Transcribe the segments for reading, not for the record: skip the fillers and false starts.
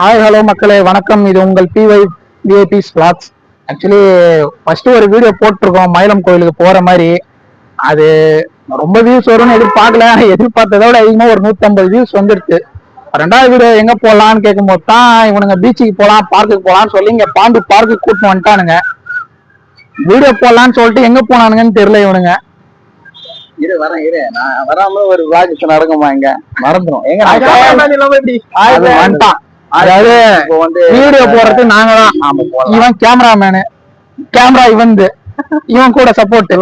Hi hello மக்களே வணக்கம். இது உங்கள் BY VIPs vlogs. Actually first ஒரு வீடியோ போட்டிருக்கோம் மயிலம் கோயிலுக்கு போற மாதிரி. அது ரொம்ப வியூஸ் வரும்னு எதிர்பார்க்கல. எதிர்பார்த்ததை விட அதிகமாக ஒரு 150 வியூஸ் வந்துடுச்சு. ரெண்டாவது வீடியோ எங்க போடலான்னு கேட்கும்போது தான் இவனுங்க பீச்சுக்கு போகலாம் பார்க்குக்கு போகலான்னு சொல்லி இங்க பாண்டி பார்க்கு கூட்டிட்டு வந்துட்டானுங்க. வீடியோ போடலான்னு சொல்லிட்டு எங்க போனானுங்கன்னு தெரியல இவனுங்க. நான் வராம ஒரு விளாக் நடக்குமா இங்க மறந்துடும் எங்க வந்துட்டான். அதாவது வீடியோ போடுறது நாங்க தான். இவன் கேமராமேனு, கேமரா இவன் கூட சப்போர்ட்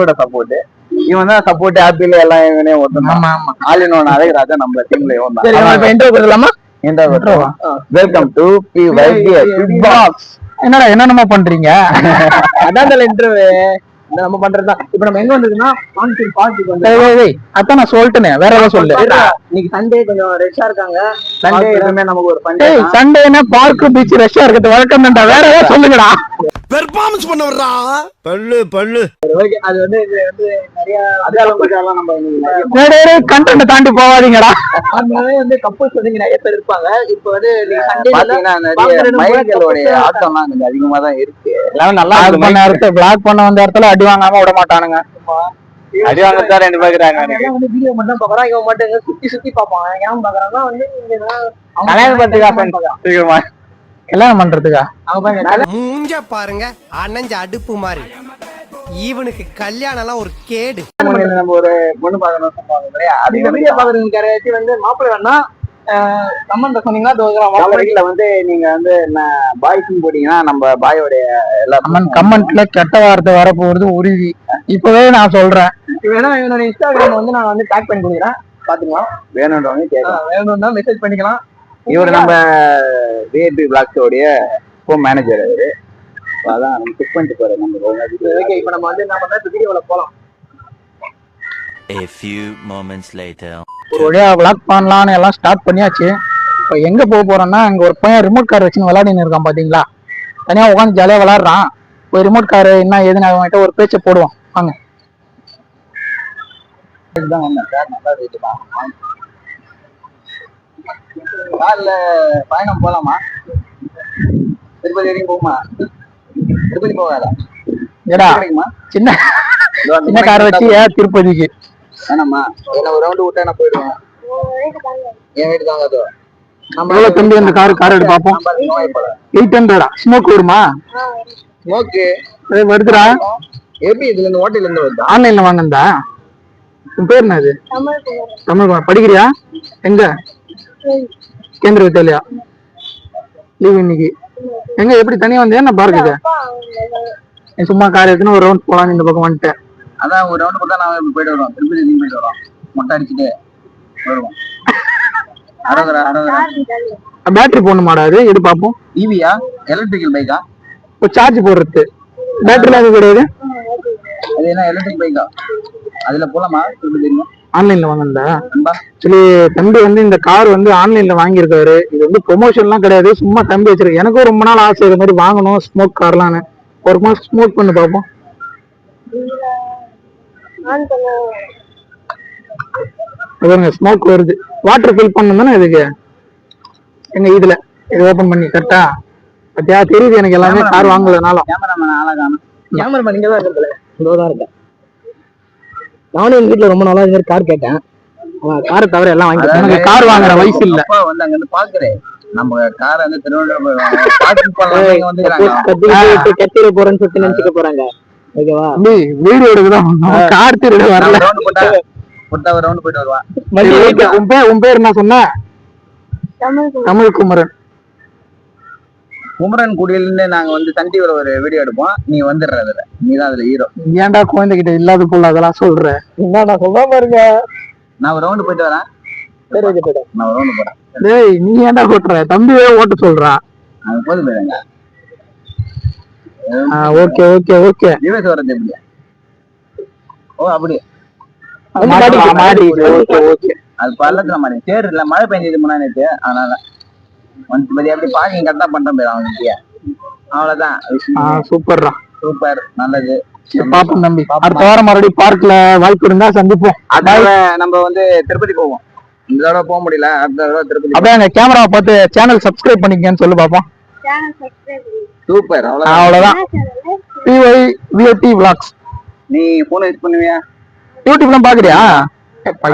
இவன் தான் சப்போர்ட் ஆப்பிள் எல்லாம் இவனே ஒருத்தன் ஆலினோன் அதே ராஜா நம்ம டீம்ல இவன் தான். இன்டர்வியூ கொடுக்கலாமா? Welcome to box. என்னடா என்னென்னமோ பண்றீங்க? அதான் இன்டர்வியூ நம்ம பண்றதுதான். இப்ப நம்ம எங்க வந்ததுன்னா அதான் நான் சொல்லிட்டேனே, வேற ஏதாவது சொல்லு. இன்னைக்கு சண்டே கொஞ்சம் ரெஷ்ஷா இருக்காங்க. சண்டே எல்லாமே நமக்கு ஒரு ஃபன். சண்டேனா பார்க் பீச் ரெஷ்ஷா இருக்கிறது வழக்கம் தான்டா. வேற ஏதாவது சொல்லுங்கடா. பெர்ஃபார்மன்ஸ் பண்ண வர்றா பல்லு. ஓகே, அது வந்து நிறைய அதாலம் நம்ம கண்டென்ட் தாண்டி போவாதீங்கடா. அதனால வந்து கப்பல்ஸ் வந்து நிறைய பேர் இருப்பாங்க. இப்ப வந்து சண்டே பாத்தீங்கன்னா நிறைய மயில்களோட ஆட்டம்லாம் கொஞ்சம் அதிகமா தான் இருக்கு. எல்லாரும் நல்லா நேரத்தை பிளாக் பண்ண வந்த இடத்துல அடி வாங்காம விட மாட்டானுங்க. அடி வாங்கத்தான் ரெண்டு பாக்குறாங்க. வீடியோ மட்டும் பாக்குறான், இவன் மட்டும் சுத்தி பாப்பான். ஏன் பாக்குறான்னா வந்து கல்யாணம் பண்றதுக்கா கல்யாணம் பண்றதுக்கா மூஞ்ச பாருங்க, அணைஞ்ச அடுப்பு மாதிரி. இவனுக்கு கல்யாணம் எல்லாம் ஒரு கேடு. நம்ம ஒரு பொண்ணு பாக்கணும் வீடியோ பாக்குறதுக்கு வந்து மாப்பிள்ளை வேணா கமெண்ட் சொன்னீங்கன்னா வந்து நீங்க வந்து பாய்ஸ்ன்னு போட்டீங்கன்னா நம்ம பாயோடைய எல்லா கமெண்ட்ல கெட்ட வார்த்தை வரப்போறது உறுதி. இப்பவே நான் சொல்றேன். வேணா என்னோட இன்ஸ்டாகிராம் வந்து நான் வந்து டேக் பண்ணி கொடுக்குறேன், பாத்துக்கலாம். வேணும்ன்றவங்க கேட்கலாம், வேணும்னா மெசேஜ் பண்ணிக்கலாம். இவர் நம்ம விஐபி vlogs-ஓடைய ஹோம் மேனேஜர். அவரு அதான் நம்ம பிக் பண்ணிட்டு போறோம். நம்ம இப்ப நம்ம வந்து என்ன பண்றோம், வீடியோல போலாம். A few moments later. ஒரு வழியா விளாக் பண்ணலான்னு எல்லாம் ஸ்டார்ட் பண்ணியாச்சு. இப்போ எங்க போக போறோம்னா, அங்க ஒரு பையன் ரிமோட் கார் வச்சுன்னு விளையாடின்னு இருக்கான் பாத்தீங்களா. தனியா உட்காந்து ஜாலியா விளையாடுறான். ஒரு ரிமோட் கார் என்ன ஏதுன்னு அவன்கிட்ட ஒரு பேச்சை போடுவோம் வாங்க. கார்ல பயணம் போலாமா? திருப்பதி வரைக்கும் போகுமா? திருப்பதி போகாதா? ஏடா சின்ன சின்ன கார் வச்சு ஏன் திருப்பதிக்கு வேணாமா? என்ன ஒரு ரவுண்டு விட்டா நான் போயிடுவேன். என் வீட்டு தாங்க நம்ம எவ்வளவு தம்பி அந்த கார் எடுத்து பார்ப்போம். 800 ஸ்மோக் வருமா? ஸ்மோக்கு வருதுடா. எப்படி இதுல இருந்து ஹோட்டல்ல இருந்து வருதா? ஆன்லைன்ல வாங்கினதா? உன் பேர் என்னது? தமிழ். படிக்கிறியா? எங்க? கேந்திர வித்யாலயா. லீவ் இன்னைக்கு. எங்க எப்படி தனியா வந்தியா? நான் பார்க்குது சும்மா கார் எடுத்துன்னு ஒரு ரவுண்ட் போலான்னு இந்த பக்கம் வந்துட்டேன். அதான் ஒரு ரவுண்ட் போட்டா நான் போயிட்டு வருவோம். திருப்பதி போயிட்டு வரோம், மொட்டை அடிச்சுட்டு வருவோம். பேட்டரி போடணுமாடா? அது எடு பாப்போம். ஈவியா எலக்ட்ரிக்கல் பைக்கா? இப்போ சார்ஜ் போடுறது பேட்டரில அது கிடையாது. அது என்ன எலக்ட்ரிக் பைக்கா? அதுல போலாமா? தெரியும். ஆன்லைன்ல வாங்கினதா? ஆக்சுவலி தம்பி வந்து இந்த கார் வந்து ஆன்லைன்ல வாங்கியிருக்காரு. இது வந்து ப்ரொமோஷன்லாம் கிடையாது, சும்மா தம்பி வச்சிருக்கு. எனக்கும் ரொம்ப நாள் ஆசை இது மாதிரி வாங்கணும் ஸ்மோக் கார்லான்னு. ஒரு மாசம் ஸ்மோக் பண்ணி பார்ப்போம். ஸ்மோக் வருது. வாட்டர் ஃபில் பண்ணணும் தானே இதுக்கு. எங்க இதுல இது ஓபன் பண்ணி கரெக்டா பத்தியா தெரியுது எனக்கு எல்லாமே. கார் வாங்கலனாலும் கேமராமேன் இங்க தான் இருக்குல்ல, இதோதான் இருக்கேன். நானும் எங்க வீட்டுல ரொம்ப நாளா இது கார் கேட்டேன். காரை தவிர எல்லாம் வாங்கி கார் வாங்குற வயசு இல்ல. வந்து அங்க இருந்து பாக்குறேன் நம்ம காரை வந்து கத்திர போறேன்னு சொல்லிட்டு நினைச்சுக்க போறாங்க. ஓகேவா? வீடு எடுக்குதான் கார் திருட வரல. ஒரு ரவுண்ட் போயிட்டு வருவான். உன் பேர் என்ன சொன்ன? தமிழ் குமரன். குமரன் குடியில நாங்க வந்து சன் டிவில ஒரு வீடியோ எடுப்போம். நீ வந்துடுற அதுல, நீதான் அதுல ஹீரோ. ஏன்டா குழந்தைகிட்ட இல்லாத போல அதெல்லாம் சொல்ற? என்ன சொல்ல பாருங்க. நான் ஒரு ரவுண்ட் போயிட்டு வரேன். நான் ஒரு ரவுண்ட் போறேன். டேய் நீ ஏன்டா ஓட்டுற? தம்பியே ஓட்ட சொல்றா. அது போதும் போயிடுங்க. Okay okay okay. ரிவர்ஸ் வரது எப்படி? ஓ அப்படி அது பள்ளத்துல மாதிரி சேர் இல்ல. மழை பெஞ்சது முன்னாடி நேற்று, அதனால அப்படி பாக்கிங் கரெக்டா பண்றேன் போயிடும் அவனுக்கு. அவ்வளவுதான். சூப்பர்ரா, சூப்பர், நல்லது. பாப்போம் தம்பி. அடுத்த வாரம் மறுபடியும் பார்க்ல வாய்ப்பு இருந்தா சந்திப்போம். அதாவது நம்ம வந்து திருப்பதி போவோம். இந்த தடவை போக முடியல, அடுத்த தடவை திருப்பதி. அப்படியே அந்த கேமராவை பார்த்து சேனல் சப்ஸ்கிரைப் பண்ணிக்கன்னு சொல்லு பாப்போம். சூப்பர், அவ்வளவுதான். PYVIP vlogs. நீ போன் யூஸ் பண்ணுவியா? யூடியூப்லாம் பாக்குறியா?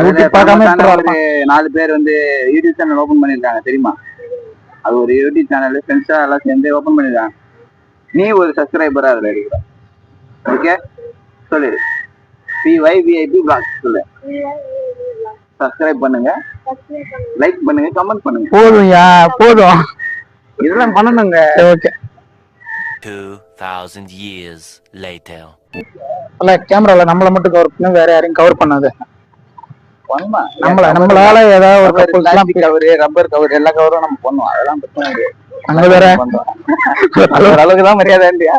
யூடியூப் பார்க்காம ஒரு 4 பேர் வந்து யூடியூப் சேனல் ஓபன் பண்ணிருக்காங்க தெரியுமா? அது ஒரு யூடியூப் சேனல் ஃப்ரெண்ட்ஸா எல்லாம் சேர்ந்து ஓபன் பண்ணிருக்காங்க. நீ ஒரு சப்ஸ்கிரைபரா அதுல இருக்கிற. ஓகே சொல்லு. PYVIP vlogs சொல்லு. சப்ஸ்கிரைப் பண்ணுங்க, லைக் பண்ணுங்க, கமெண்ட் பண்ணுங்க. போதும்யா, போதும். இதெல்லாம் பண்ணணுங்க. ஓகே. 2000 years later. இல்ல கேமரால நம்மள மட்டும் கவர் பண்ணு, வேற யாரையும் கவர் பண்ணாது. நம்மளால ஏதாவது ஒரு பிளாஸ்டிக் கவர், ரப்பர் கவர், எல்லா கவரும் நம்ம பண்ணுவோம். அதெல்லாம் பிரச்சனை கிடையாது. அங்க வேற அளவுக்கு தான் மரியாதை இல்லையா?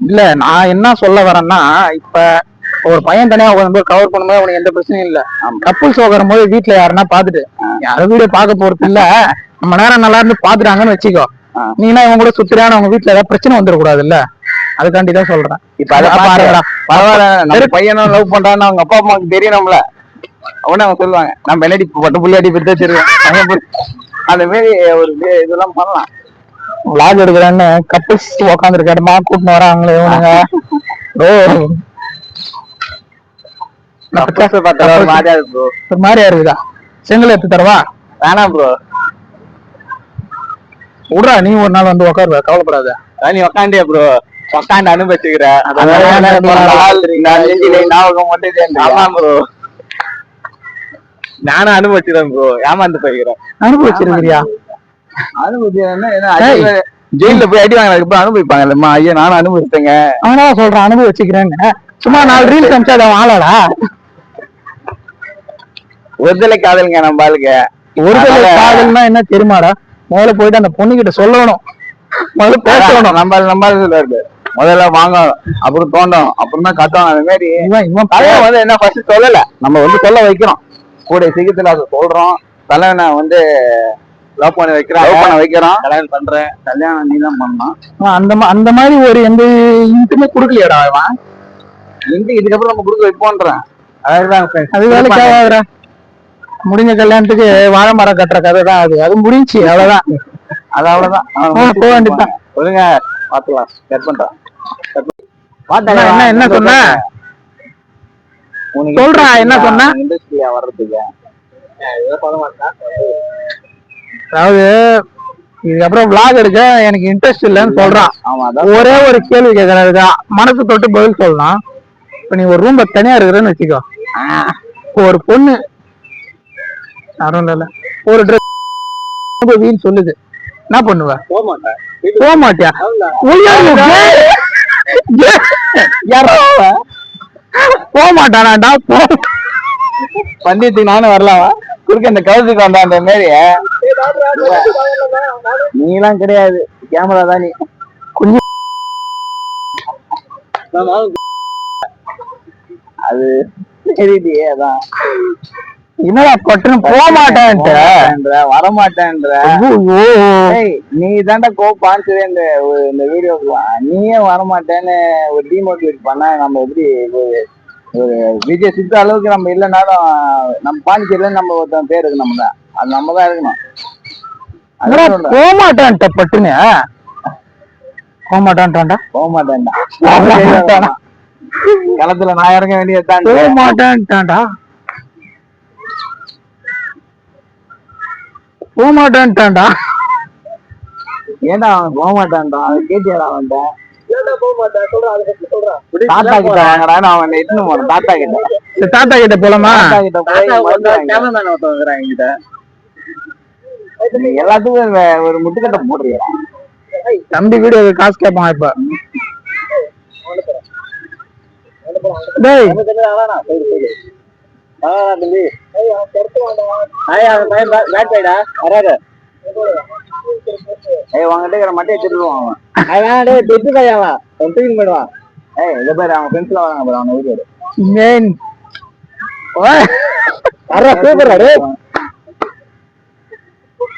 இல்ல நான் என்ன சொல்ல வரேன்னா, இப்ப ஒரு பையன் தனியா உட்காந்து கவர் பண்ணும்போது அவனுக்கு எந்த பிரச்சனையும் இல்ல. கப்புள்ஸ் வரும்போது வீட்டுல யாருன்னா பாத்துட்டு யாரும் வீடியோ பார்க்க போறது இல்ல, நம்ம நேரம் நல்லா இருந்து பாத்துட்டாங்கன்னு வச்சுக்கோ, நீனா இவங்க கூட சுத்துறான்னு அவங்க வீட்டுல ஏதாவது பிரச்சனை வந்துடக்கூடாது இல்ல, அதுக்காண்டிதான் சொல்றேன். இப்ப அதை பரவாயில்ல, நம்ம பையனும் லவ் பண்றான்னு அவங்க அப்பா அம்மாவுக்கு தெரியணும்ல, அவனே அவங்க சொல்லுவாங்க நம்ம என்னடி பட்டு புள்ளியாடி பெற்று வச்சிருக்கோம். அந்த மாதிரி ஒரு இதெல்லாம் பண்ணலாம். விளாக் எடுக்கிறேன்னு கப்புள்ஸ் உக்காந்து இருக்க இடமா கூட்டின்னு வராங்களே இவனுங்க. ஒரு மாதிரியா இருக்குதா? செங்கல் எடுத்து தரவா? வேணாம் ப்ரோ, விட்றா, நீ ஒரு நாள் வந்து உட்காருவ, கவலைப்படாத. நீ உக்காண்டியா ப்ரோ? உக்காந்து அனுபவிச்சுக்கிற நானும் அனுபவிச்சுறேன் ப்ரோ. ஏமாந்து போய்க்கிறேன். அனுபவிச்சிருக்கிறியா? ஜெயில போய் அடி வாங்கினதுக்கு அனுபவிப்பாங்கல்லம்மா. ஐயா நானும் அனுபவிச்சேங்க. அவனா சொல்றான் அனுபவிச்சுக்கிறேன்னு. சும்மா 4 ரீல் காமிச்சா அதை வாழடா. ஒருதலை காதலுங்க நம்ம ஆளுக்கு. ஒருதலை காதல்னா என்ன தெரியுமாடா? முதல்ல போயிட்டு அந்த பொண்ணு கிட்ட சொல்லணும், முதல்ல பேசணும். நம்ம இருக்கு முதல்ல வாங்கணும், அப்புறம் தோண்டணும், அப்புறம் தான் கட்டணும். அந்த மாதிரி இவன் பையன் வந்து என்ன ஃபர்ஸ்ட் சொல்லல, நம்ம வந்து சொல்ல வைக்கிறோம். கூட சீக்கிரத்துல அதை சொல்றோம். தலைவனை வந்து லவ் பண்ண வைக்கிறோம். கல்யாணம் பண்றேன், கல்யாணம் நீ தான் பண்ணணும். அந்த மாதிரி ஒரு எந்த இன்ட்டுமே குடுக்கலையாடா அவன். இதுக்கப்புறம் நம்ம குடுக்க வைப்போன்றேன். அது வேலைக்காக முடிஞ்ச கல்யாணத்துக்கு வாழை மரம் கட்டுற கதை தான் அது. அது முடிஞ்சு, அவ்வளவுதான். அது அவ்வளவுதான், போக வேண்டியதுதான். ஒழுங்க பாத்துக்கலாம். கட் பண்றான். என்ன சொன்ன? சொல்றா, என்ன சொன்ன? இண்டஸ்ட்ரியா வர்றதுக்கு அதாவது இதுக்கப்புறம் விளாக் எடுக்க எனக்கு இன்ட்ரெஸ்ட் இல்லைன்னு சொல்றான். ஒரே ஒரு கேள்வி கேட்கறாரு, மனசு தொட்டு பதில் சொல்லலாம். இப்ப நீ ஒரு ரூம்ல தனியா இருக்கிறன்னு வச்சுக்கோ, ஒரு பொண்ணு யாரும் இல்ல ஒரு ட்ரெஸ் சொல்லுது, என்ன பண்ணுவ? போக மாட்டியா? போக மாட்டானாடா. பந்தயத்துக்கு நானும் வரலாமா? குறுக்க இந்த கவுத்துக்கு வந்தா அந்த மாதிரி நீலாம் கிடையாது. கேமரா தான் நீ. கொஞ்சம் அது தெரியலையே. அதான் என்னடா பட்டுன்னு போக மாட்டேன்ற வரமாட்டேன்ற. நீ தாண்டா கோப்பான்சதே இந்த வீடியோக்குலாம். நீயே வரமாட்டேன்னு ஒரு டிமோட்டிவேட் பண்ணா நம்ம எப்படி? ஒரு விஜய் சித்த அளவுக்கு நம்ம இல்லைனாலும் நம்ம பாண்டிச்சேரியில நம்ம ஒருத்தன் பேர் இருக்கு, நம்ம தான், அது நம்ம தான் இருக்கணும். போக மாட்டேன்ட்ட பட்டுன்னு போக மாட்டேன்டா. களத்துல நான் இறங்க வேண்டியதான். போக மாட்டேன்டாண்டா. போக மாட்டேன்டாண்டா. ஏன்டா அவன் போக மாட்டான்டா? அவன் கேட்டியாடா? அவன்கிட்ட தாத்தா கிட்ட வாங்கடான்னு அவன் இட்டுன்னு போறான். தாத்தா கிட்ட போலாமா? எல்லாத்துக்கும் ஒரு முட்டுக்கட்டை போடுறீங்க. தம்பி வீடியோ காசு கேட்பான் இப்ப. மட்டும் எடுத்துருவான்.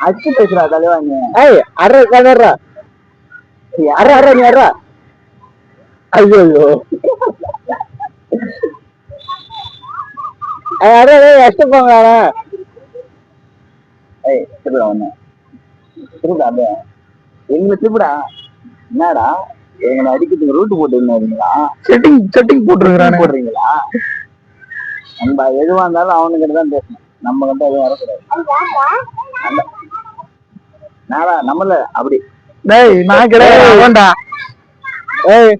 அச்சு பேசுறா தலைவாங்க. ஐயோ ಎಷ್ಟು போங்க திருப்படா ஒண்ணு திருப்படா அப்படியே எங்களை திருப்படா என்னடா எங்களை அடிக்கிறதுக்கு ரூட்டு போட்டுருந்தீங்களா செட்டிங் போடுறீங்களா நம்ம எதுவா இருந்தாலும் அவனுக்கிட்ட தான் பேசணும் நம்ம கிட்ட எதுவும் வரக்கூடாது நாடா நம்மள அப்படி டேய் நான் கிடையாது அவன்டா ஏய்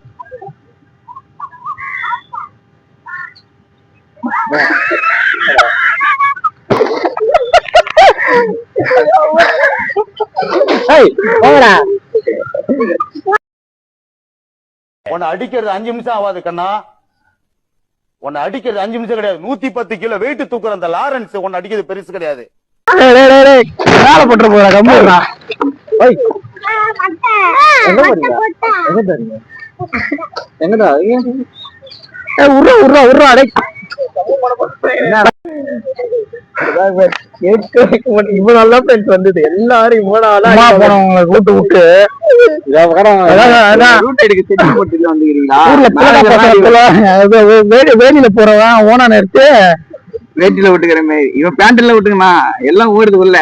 ஏய் போங்கடா உன்னை அடிக்கிறது 5 நிமிஷம் ஆகாது கண்ணா உன்னை அடிக்கிறது 5 நிமிஷம் கிடையாது 110 கிலோ வெயிட் தூக்குற அந்த லாரன்ஸ் உன்னை அடிக்கிறது பெருசு கிடையாது மேல போட்டு போறா கம்முடா எங்கடா உர்றா அடை இவ்வளவு நல்லா ஃப்ரெண்ட்ஸ் வந்தது எல்லாரும் இவ்வளவு நாளா போனவங்களை கூட்டு விட்டு வேலியில போறவன் ஓனா நிறுத்து வேட்டில விட்டுக்கிற மாதிரி இவன் பேண்ட்ல விட்டுக்கணா எல்லாம் ஓடுது உள்ள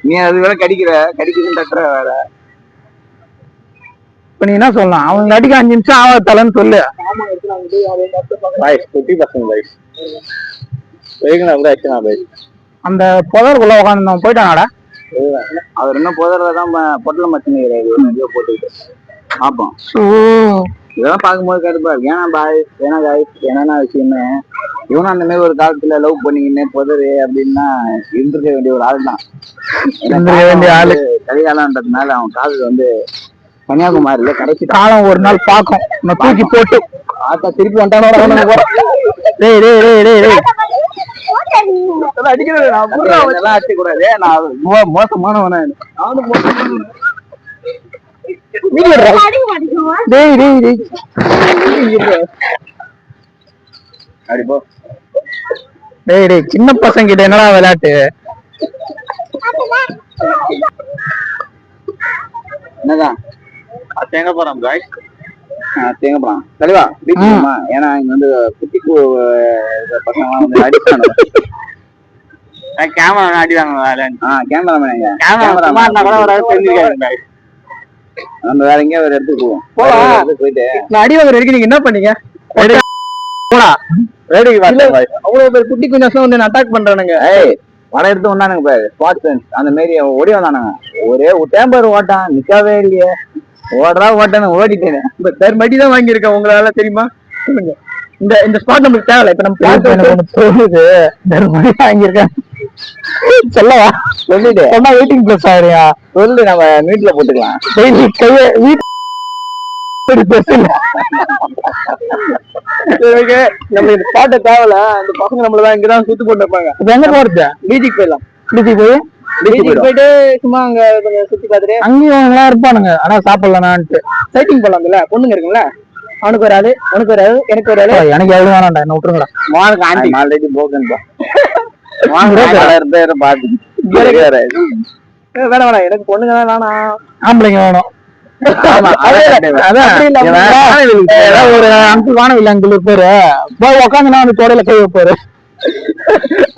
நீ அது வேற கடிக்குதுன்னு தட்டுற வேற இப்ப நீ என்ன சொல்லலாம் அவங்க அடிக்க 5 நிமிஷம் ஆகாதலன்னு சொல்லு குட்டி பசங்க அந்த புதருக்குள்ள உட்காந்து போயிட்டானாடா அவர் என்ன புதர்லதான் பொட்டலம் மச்சினிக்கிறாரு போட்டுக்கிட்டு பாப்போம் இதெல்லாம் பார்க்கும்போது கடுப்பா இருக்கு ஏன்னா பாய் ஏன்னா காய் என்னன்னா விஷயமே இவனும் அந்த மாதிரி ஒரு காலத்துல லவ் பண்ணிக்கின்னு புதரு அப்படின்னா இருந்திருக்க வேண்டிய ஒரு ஆள் தான் கலிகாலன்றதுனால அவன் காதல் வந்து கன்னியாகுமரியில கடைசி காலம் ஒரு நாள் பாக்கும் தூக்கி போட்டு ஆத்தா திருப்பி வந்துட்டானோ அடிக்க கூடாது நான் மோசமானவன நானும் அடிப்போ டேய் சின்ன பசங்க கிட்ட என்னடா விளையாட்டு என்னதான் தேங்க போறான் பாய் தேங்க போறான் தெளிவா வீட்டுமா ஏன்னா இங்க வந்து குட்டி பசங்க வந்து அடிப்பாங்க கேமரா அடிவாங்க நம்ம வேற எங்கேயா ஒரு இடத்துக்கு போவோம் போயிட்டு நான் அடி வாங்குற வரைக்கும் நீங்க என்ன பண்ணீங்க அவ்வளவு பேர் குட்டி குஞ்சம் வந்து அட்டாக் பண்றானுங்க படம் எடுத்து வந்தானுங்க பாரு ஸ்பாட் அந்த மாதிரி ஓடி வந்தானுங்க ஒரே டேம்பர் ஓட்டான் நிக்கவே இல்லையே ஓட்டானு ஓடிட்டேன் இப்ப சார் மடி தான் வாங்கியிருக்கேன் உங்களால தெரியுமா சொல்லுங்க இந்த ஸ்பாட் நமக்கு தேவையில்ல இப்ப நம்ம சொல்லுது வாங்கியிருக்கேன் சொல்லவா சொல்லிட்டு சொன்னா வெயிட்டிங் பிளஸ் ஆகுறியா சொல்லு நம்ம வீட்டுல போட்டுக்கலாம் நம்ம இந்த ஸ்பாட்டை தேவையில்ல அந்த பசங்க நம்மளதான் இங்கதான் சுத்து போட்டு வைப்பாங்க இப்ப எங்க போறது பீச்சுக்கு போயிடலாம் பீச்சுக்கு போயிட்டு சும்மா அங்க கொஞ்சம் சுத்தி பார்த்துட்டு அங்கேயும் எல்லாம் இருப்பானுங்க ஆனா சாப்பிடலான்ட்டு சைட்டிங் போடலாம்ல பொண்ணுங்க இருக்குல்ல அவனுக்கு வராது உனக்கு வராது எனக்கு வராது எனக்கு எவ்வளவு வேணாம்டா என்ன விட்டுருங்களா மானுக்கு ஆண்டி ஆல்ரெடி போக்குன்பா வேணாம் எனக்கு பொண்ணுங்க தான் வேணாம் ஆம்பளைங்க வேணும் ஒரு அங்கிள் வானவில் அங்கிள் இருப்பாரு போய் உட்காந்து நான் தொடையில கை வைப்பாரு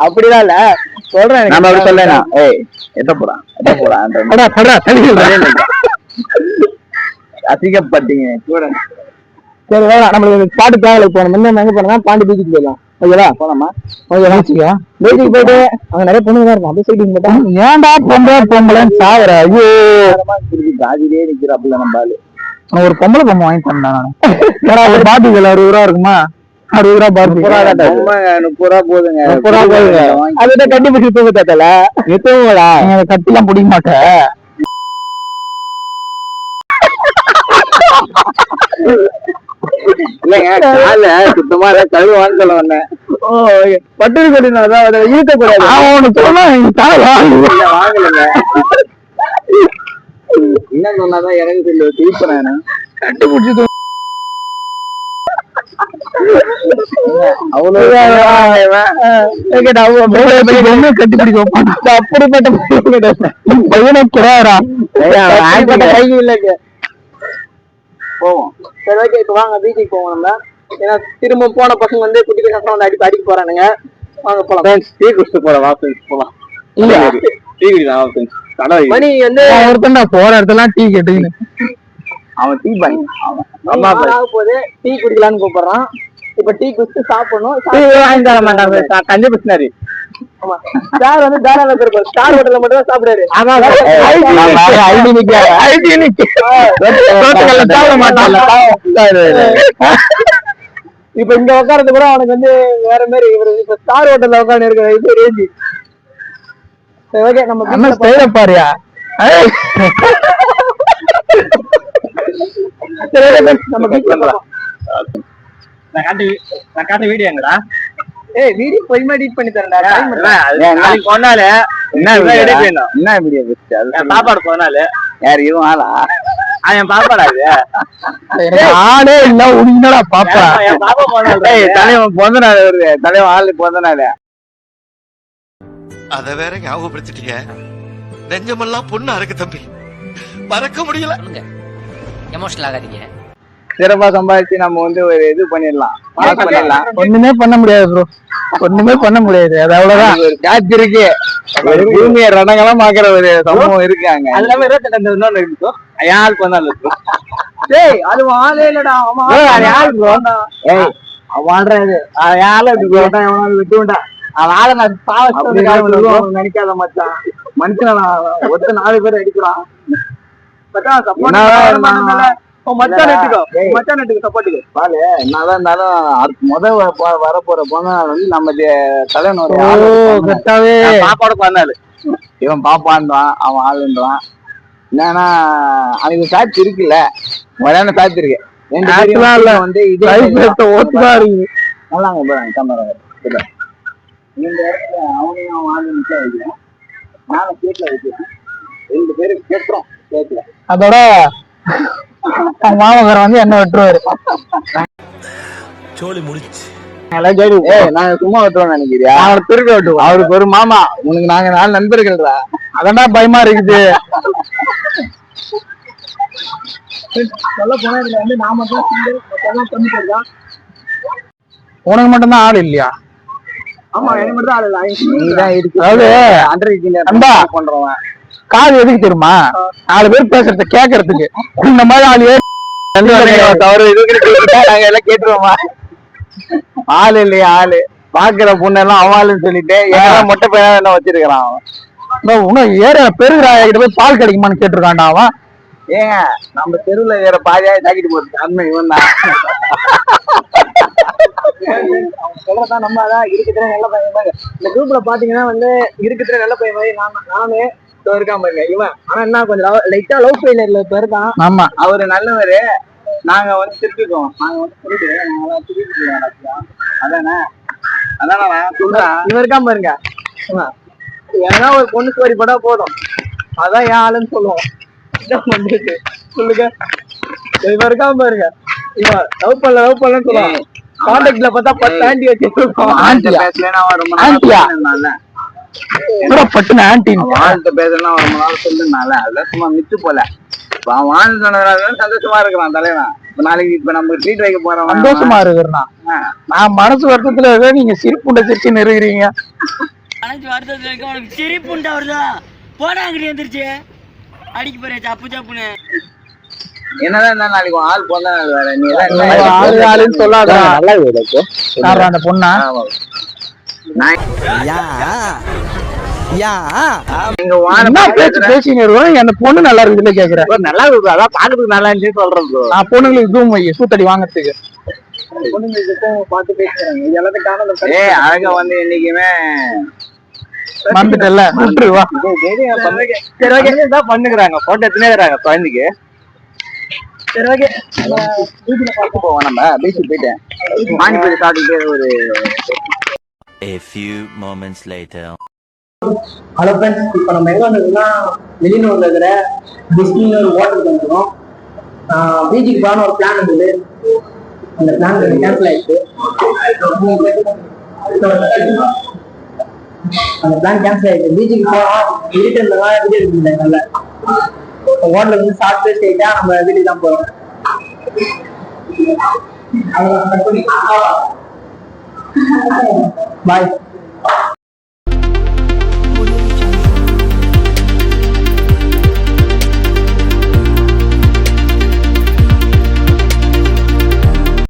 அப்படிதான் இல்ல சொல்றேன் நம்ம அப்படி சொல்லலாம் ஏய் எட்ட போறான் அசிங்கப்பட்டீங்க கூட சரி வேணாம் நம்மளுக்கு பாட்டு தேவை போனோம் எங்க போனா பாண்டி பீச்சுக்கு போயிடலாம் ஓகேவா போலாமா ஓகேவா பீச்சுக்கு போயிட்டு அங்க நிறைய பொண்ணுங்க தான் இருக்கும் அப்படியே சைட்டிங் போட்டா ஏன்டா பொம்பளைன்னு சாகுற ஐயோ ஜாதியிலே நிக்கிற அப்படில நம்ம ஆளு ஒரு பொம்பளை பொம்மை வாங்கி தந்தேன் ஒரு பாட்டி விலை 60 ரூபா இருக்குமா 60 ரூபா பார்பி 30 ரூபா போதுங்க 30 ரூபா போதுங்க அதுதான் கட்டி பிடிச்சி தூங்க தாத்தல எத்தவங்களா நீங்க கட்டிலாம் பிடிக்க மாட்டேன் இல்லைங்க கால சுத்தமா கழுவான்னு சொல்ல வந்தேன் பட்டு சொல்லிருந்தா ஈர்க்கக்கூடாது அவனு சொன்னா வாங்கலைங்க என்ன சொன்னாதான் எனக்கு சொல்லு தீர்ப்பேன் கட்டி பிடிச்சி அவ்வளவு கட்டி பிடிக்க அப்படிப்பட்ட பையனை கிடையாரா கை இல்லைங்க போவோம் சரி ஓகே இப்ப வாங்க பீச்சுக்கு போவோம் நம்ம ஏன்னா திரும்ப போன பசங்க வந்து குட்டி பசங்க வந்து அடிக்க போறானுங்க வாங்க போலாம் டீ குடிச்சிட்டு போலாம் வாசல் போலாம் இல்ல டீ குடிக்கலாம் கடை மணி வந்து ஒருத்தன் போற இடத்துல டீ கேட்டுக்கின்னு அவன் டீ பாய் அவன் போது டீ குடிக்கலாம்னு கூப்பிடுறான். இப்ப டீ குடிச்சு சாப்பிடணும். வாங்கி தர மாட்டாங்க கஞ்ச பிசினாரி. ஆமா சார் வந்து தாராள பெருமாள் ஸ்டார் ஹோட்டல்ல மட்டும் தான் சாப்பிடுறாரு. இப்ப இங்க உட்காரது கூட அவனுக்கு வந்து வேற மாதிரி இவரு இப்ப ஸ்டார் ஹோட்டல்ல உட்காந்து இருக்கிற இது ரேஞ்சி. சரி ஓகே நம்ம என்ன ஸ்டைல பாரியா நம்ம பீச் பண்றோம். நான் காட்ட வீடியோ எங்கடா? ஏய் வீடியோ பொய்மா எடிட் பண்ணி தரேன்டா. நாளைக்கு போனாலே என்ன வீடியோ சாப்பாடு போனாலே யார் இவன் ஆளா என் பாப்பாடா இது ஆளே இல்ல உண்மைடா பாப்பா என் பாப்பா போனாலே தலைவன் பிறந்த நாள் வருது. தலைவன் ஆளு பிறந்த நாள். அத வேற ஞாபகப்படுத்திட்டீங்க. நெஞ்சமெல்லாம் பொண்ணா இருக்கு தம்பி, மறக்க முடியல. எமோஷனல் ஆகாதீங்க. சிறப்பா சம்பாதிச்சு நம்ம வந்து ஒரு இது பண்ணிடலாம். ஒண்ணுமே பண்ண முடியாது ப்ரோ, ஒண்ணுமே பண்ண முடியாது. அது அவ்வளவுதான். ஒரு காட்சி இருக்கு, ஒரு பூமியை ரணங்கலாம் பாக்குற ஒரு சம்பவம் இருக்கு அங்க. அது இல்லாம 28 இன்னொன்னு இருக்கு. யாரு பண்ணாலும் இருக்கு. டேய் அது ஆளே இல்லடா. அவன் யாரு ப்ரோ? ஏய் அவன் ஆடுறது யாரும் இருக்கு எவனாவது விட்டுவிட்டா அவன் ஆள நான் பாவம் நினைக்காத மச்சான். மனுஷன் ஒருத்த 4 பேர் அடிக்கிறான். வரப்போற போனா வந்து நம்ம தலைவன் பாப்பாவோட பிறந்தாள். இவன் பாப்பான்றான், அவன் ஆளுன்றான். என்னன்னா அன்னைக்கு சாட்சி இருக்குல்ல, மழையான சாட்சி இருக்கு. வந்து இது ஓட்டுதான் இருக்கு. நல்லாங்க போறாங்க கேமரா. இந்த இடத்துல அவனையும் அவன் ஆளு நிக்க வைக்கிறேன். நானும் கேட்ல வைக்கிறேன். 2 பேரும் கேட்கிறோம் கேட்கல. அதோட மாமகர் வந்து என்ன வெட்டுவாரு. சோலி முடிச்சு நாங்க சும்மா வெட்டுறோம் நினைக்கிறியா? அவனுக்கு திருக்க வெட்டுவோம். அவருக்கு ஒரு மாமா, உனக்கு நாங்க 4 நண்பர்கள்டா. அதெண்டா பயமா இருக்குது. சொல்ல போனா இதுல வந்து நாம தான் கம்மி போடுறான். உனக்கு மட்டும்தான் ஆள் இல்லையா? ஆமா எனக்கு மட்டும் ஆள் இல்ல. நீதான் இருக்கு. அதாவது அன்பா பண்றவன் காது எதுக்கு தெரியுமா? 4 பேர் பேசுறத கேட்கறதுக்கு. இந்த மாதிரி ஆள் தவறு நாங்க எல்லாம் கேட்டுருவோமா? ஆளு இல்லையா? ஆளு பாக்குற பொண்ணெல்லாம் அவளுன்னு சொல்லிட்டு மொட்டை பையனா என்ன வச்சிருக்கிறான் அவன். இன்னும் ஏற பெருகிறாய கிட்ட போய் பால் கிடைக்குமான்னு கேட்டிருக்கான்டா அவன். ஏங்க நம்ம தெருவுல வேற பாதியா தாக்கிட்டு போறது அண்மை இவன் தான். சொல்றதா நம்ம அதான் இருக்கிற நல்ல பையன் மாதிரி. இந்த குரூப்ல பாத்தீங்கன்னா வந்து இருக்கிற நல்ல பையன் மாதிரி நானு இருக்காம இருங்க இவன். ஆனா என்ன கொஞ்சம் லைட்டா லவ் ஃபெயிலியர்ல இப்ப இருக்கான். ஆமா அவரு நல்லவரு. நாங்க வந்து திருப்பிக்கோம். நாங்க வந்து திருப்பி அதானே அதானே நான் சொல்றேன். இவன் இருக்காம இருங்க. ஏன்னா ஒரு பொண்ணு ஸ்டோரி படா போதும், அதான் என் ஆளுன்னு சொல்லுவோம். சொல்லுங்க இவன் இருக்காம பாருங்க. இவன் லவ் பண்ணலன்னு சொல்லுவான். கான்டாக்ட்ல பார்த்தா 10 ஆண்டி வச்சிருக்கோம். பட்டுன ஆன்டி வாழ்த்த பேசலாம் ரொம்ப நாள் சொல்லுனால அதெல்லாம் சும்மா மிச்சு போல. வாழ்ந்து சொன்னதால சந்தோஷமா இருக்கிறான் தலைவன். இப்ப நாளைக்கு இப்ப நம்ம ட்ரீட் வைக்க போறோம். சந்தோஷமா இருக்கிறான். நான் மனசு வருத்தத்துல இருக்க, நீங்க சிரிப்புண்ட சிரிச்சு நெருகிறீங்க. மனசு வருத்தத்துல இருக்க உனக்கு சிரிப்புண்டா வருதா? போடா அங்கிட்டு வந்துருச்சு அடிக்க போறே சப்பு சப்புன்னு. என்னதான் இருந்தா நாளைக்கு ஆள் போனா வேற நீ ஆளுன்னு சொல்லாத. நல்லா அந்த பொண்ணா அந்த பொண்ணு நல்லா இருக்குதுல கேக்குறேன். நல்லா இருக்கு, அதான் பாக்குறதுக்கு நல்லா இருந்துச்சு சொல்றேன். நான் பொண்ணுங்களுக்கு இதுவும் சூத்தடி வாங்கறதுக்கு பார்த்து பேசுறாங்க. இது எல்லாத்துக்கும் அழகா வந்து என்னைக்குமே வந்துட்டல விட்டுருவா. சரி ஓகே தான் பண்ணுகிறாங்க. போட்டோ எத்தனை இருக்கிறாங்க குழந்தைக்கு. சரி ஓகே பீச்சில் பார்க்க போவோம். நம்ம பீச்சுக்கு போயிட்டேன் மானிப்பேரி சாப்பிட்டுட்டு ஒரு A few moments later. Hello friends, இப்போ நம்ம எங்க வந்திருக்கோம்னா வெளியூர்ல இருக்கிற டிஸ்னின்னு ஒரு ஹோட்டலுக்கு வந்துருக்கோம். பீச்சுக்கு போகணும் ஒரு பிளான் இருந்தது. அந்த பிளான் கேன்சல் ஆயிடுச்சு. அந்த பிளான் கேன்சல் ஆயிடுச்சு. பீச்சுக்கு போகலாம் வீட்டு இருந்ததான் வீடு இருக்குல்ல நல்ல ஹோட்டலுக்கு வந்து சாப்பிட்டு ஸ்ட்ரெயிட்டா நம்ம வீட்டுக்கு தான் போறோம். பாய்.